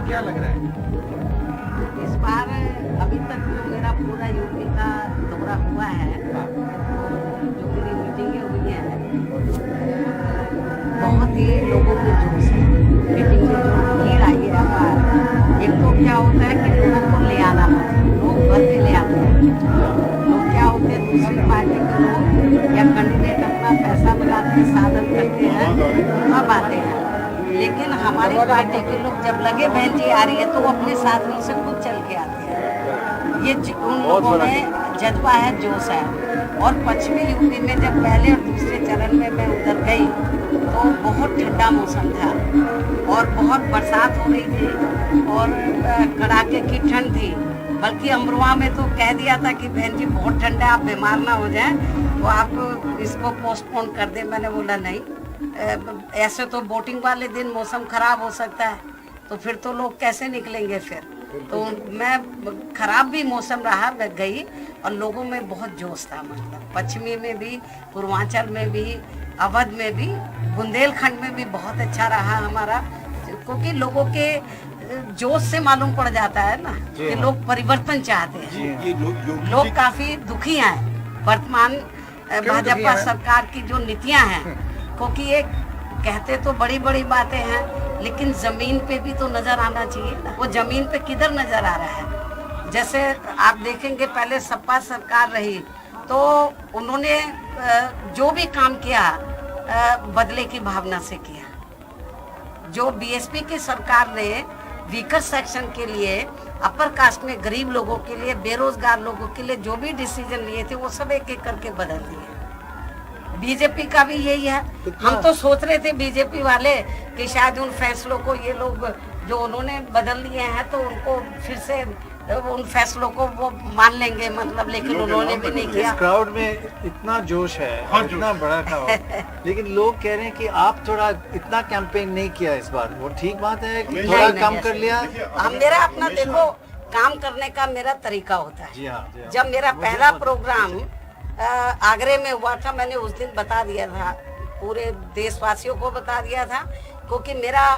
क्या लग रहा है इस बार? अभी तक जो मेरा पूरा यूपी का दौरा हुआ है, जो मेरी मीटिंगें हुई हैं, बहुत ही लोगों में जोश है। मीटिंग में जो भीड़ आई है बाहर, एक तो क्या होता है कि लोगों को ले आना पड़ता है, लोग भर के ले आते हैं। लोग क्या होते हैं, दूसरी पार्टी के लोग या कैंडिडेट अपना पैसा लगाते हैं, साधन करते हैं, तब आते हैं। लेकिन हमारी पार्टी के लोग जब लगे बहन जी आ रही है तो वो अपने साधनों से खुद चल के आते हैं। ये उन लोगों में जज्बा है, जोश है। और पश्चिमी यूपी में जब पहले और दूसरे चरण में मैं उधर गई तो बहुत ठंडा मौसम था और बहुत बरसात हो रही थी और कड़ाके की ठंड थी। बल्कि अमरुआ में तो कह दिया था कि बहन जी बहुत ठंडा है, आप बीमार ना हो जाएं तो आप इसको पोस्टपोन कर दें। मैंने बोला नहीं, ऐसे तो बोटिंग वाले दिन मौसम खराब हो सकता है, तो फिर तो लोग कैसे निकलेंगे फिर। तो मैं खराब भी मौसम रहा, मैं गई और लोगों में बहुत जोश था। मतलब पश्चिमी में भी, पूर्वांचल में भी, अवध में भी, बुंदेलखंड में भी बहुत अच्छा रहा हमारा, क्योंकि लोगों के जोश से मालूम पड़ जाता है ना कि लोग परिवर्तन चाहते हैं। लोग काफी दुखी हैं वर्तमान भाजपा सरकार की जो नीतियां हैं, क्योंकि ये कहते तो बड़ी बड़ी बातें हैं लेकिन जमीन पे भी तो नजर आना चाहिए ना। वो जमीन पे किधर नजर आ रहा है? जैसे आप देखेंगे पहले सपा सरकार रही तो उन्होंने जो भी काम किया बदले की भावना से किया। जो बीएसपी की सरकार ने वीकर सेक्शन के लिए, अपर कास्ट में गरीब लोगों के लिए, बेरोजगार लोगों के लिए जो भी डिसीजन लिए थे वो सब एक एक करके बदल दिए। बीजेपी का भी यही है। हम तो सोच रहे थे बीजेपी वाले कि शायद उन फैसलों को ये लोग जो उन्होंने बदल लिए हैं तो उनको फिर से उन फैसलों को वो मान लेंगे, मतलब, लेकिन उन्होंने भी नहीं किया। इस क्राउड में इतना जोश है, इतना बड़ा क्राउड, लेकिन लोग कह रहे हैं कि आप थोड़ा इतना कैंपेन नहीं किया इस बार। वो ठीक बात है कि थोड़ा कम कर लिया? हम मेरा अपना देखो काम करने का मेरा तरीका होता है। जी हाँ। जब मेरा पहला प्रोग्राम आगरे में हुआ था, मैंने उस दिन बता दिया था, पूरे देशवासियों को बता दिया था, क्योंकि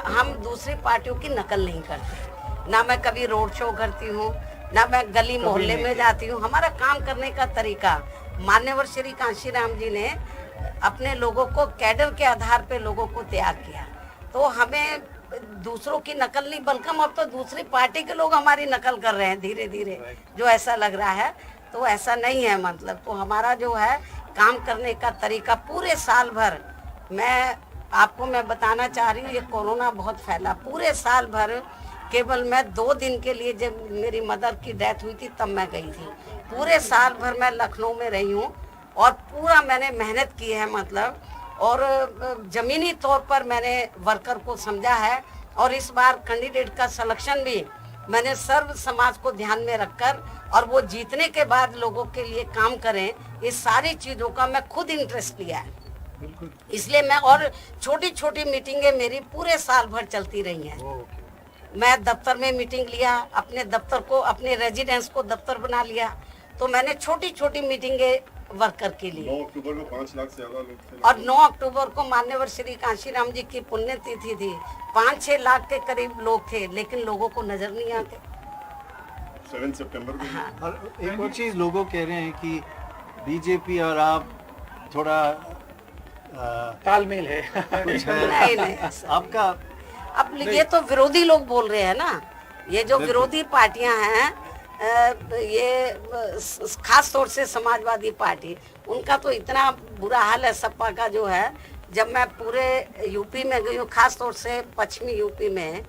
हम दूसरी पार्टियों की नकल नहीं करते। ना मैं कभी रोड शो करती हूँ, ना मैं गली मोहल्ले में जाती हूँ। हमारा काम करने का तरीका, मान्यवर श्री कांशीराम जी ने अपने लोगों को कैडर के आधार पे लोगों को तैयार किया। तो हमें दूसरों की नकल नहीं, बल्कि अब तो दूसरी पार्टी के लोग हमारी नकल कर रहे हैं धीरे धीरे, जो ऐसा लग रहा है। तो ऐसा नहीं है, मतलब। तो हमारा जो है काम करने का तरीका पूरे साल भर, मैं बताना चाह रही हूँ, ये कोरोना बहुत फैला, पूरे साल भर केवल मैं 2 दिन के लिए, जब मेरी मदर की डेथ हुई थी तब मैं गई थी। पूरे साल भर मैं लखनऊ में रही हूँ और पूरा मैंने मेहनत की है, मतलब, और जमीनी तौर पर मैंने वर्कर को समझा है। और इस बार कैंडिडेट का सिलेक्शन भी मैंने सर्व समाज को ध्यान में रखकर, और वो जीतने के बाद लोगों के लिए काम करें, इस सारी चीज़ों का मैं खुद इंटरेस्ट लिया है। इसलिए मैं, और छोटी छोटी मीटिंगें मेरी पूरे साल भर चलती रही हैं। मैं दफ्तर में मीटिंग लिया, अपने दफ्तर को, अपने रेजिडेंस को दफ्तर बना लिया। तो मैंने छोटी छोटी मीटिंगें वर्कर के लिए। 9 अक्टूबर को 5 लाख से ज्यादा लोग थे। और 9 अक्टूबर को मान्यवर श्री कांशीराम जी की पुण्यतिथि थी। 5-6 लाख के करीब लोग थे, लेकिन लोगों को नजर नहीं आते। 7 सितंबर को। हाँ। और एक और चीज लोगों कह रहे हैं कि बीजेपी और आप थोड़ा तालमेल है कुछ है नहीं आपका। अब ये तो विरोधी लोग बोल रहे हैं ना, ये जो विरोधी पार्टियां हैं, ये खास तौर से समाजवादी पार्टी, उनका तो इतना बुरा हाल है सपा का जो है। जब मैं पूरे यूपी में गई हूँ, खास तौर से पश्चिमी यूपी में,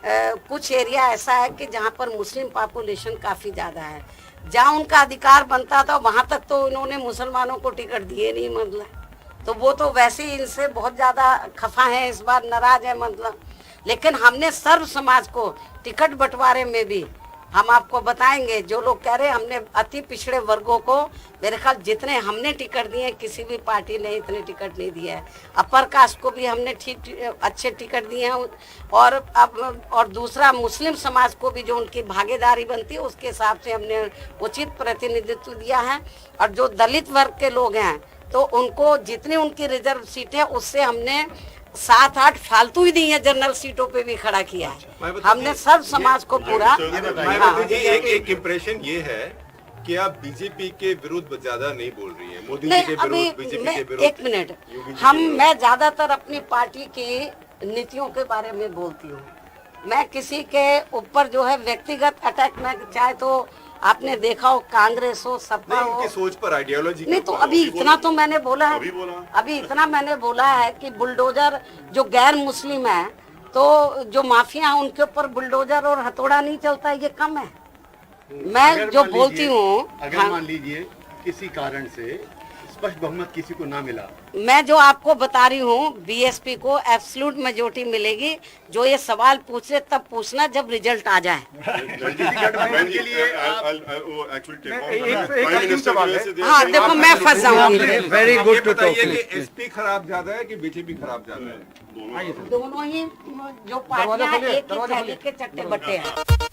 कुछ एरिया ऐसा है कि जहाँ पर मुस्लिम पॉपुलेशन काफ़ी ज़्यादा है। जहाँ उनका अधिकार बनता था वहाँ तक तो इन्होंने मुसलमानों को टिकट दिए नहीं, मतलब। तो वो तो वैसे ही इनसे बहुत ज़्यादा खफा है, इस बार नाराज है, मतलब। लेकिन हमने सर्व समाज को टिकट बंटवारे में भी, हम आपको बताएंगे, जो लोग कह रहे हैं हमने अति पिछड़े वर्गों को, मेरे ख्याल जितने हमने टिकट दिए किसी भी पार्टी ने इतने टिकट नहीं दिए हैं। अपर कास्ट को भी हमने ठीक अच्छे टिकट दिए हैं। और दूसरा मुस्लिम समाज को भी जो उनकी भागीदारी बनती है उसके हिसाब से हमने उचित प्रतिनिधित्व दिया है। और जो दलित वर्ग के लोग हैं तो उनको जितनी उनकी रिजर्व सीट है उससे हमने 7-8 फालतू ही नहीं है, जनरल सीटों पे भी खड़ा किया है। हमने सब समाज को पूरा मायावती जी एक इम्प्रेशन ये है कि आप बीजेपी के विरुद्ध ज्यादा नहीं बोल रही है, मोदी जी नहीं, के अभी विरुद्ध, बीजेपी मैं के विरुद्ध। एक मिनट, मैं ज्यादातर अपनी पार्टी की नीतियों के बारे में बोलती हूँ। मैं किसी के ऊपर जो है व्यक्तिगत अटैक, मैं चाहे तो आपने देखा हो कांग्रेस हो, सपा नहीं, हो, उनकी सोच पर आइडियोलॉजी नहीं तो अभी इतना तो मैंने बोला है, अभी बोला। अभी इतना मैंने बोला है कि बुलडोजर जो गैर मुस्लिम है, तो जो माफिया है उनके ऊपर बुलडोजर और हथौड़ा नहीं चलता है, ये कम है। मैं जो बोलती हूँ, अगर मान लीजिए किसी कारण से स्पष्ट बहुमत किसी को ना मिला, मैं जो आपको बता रही हूँ, बीएसपी को एब्सोल्यूट मेजोरिटी मिलेगी। जो ये सवाल पूछ रहे तब पूछना जब रिजल्ट आ जाए। गठबंधन के लिए हाँ देखो, मैं फंस जाऊंगी। वेरी गुड टू बताइए टॉक। कि एसपी खराब ज्यादा है कि बीजेपी खराब ज्यादा है? दोनों ही जो पार्टियां एक ही थैली के चट्टे बट्टे हैं।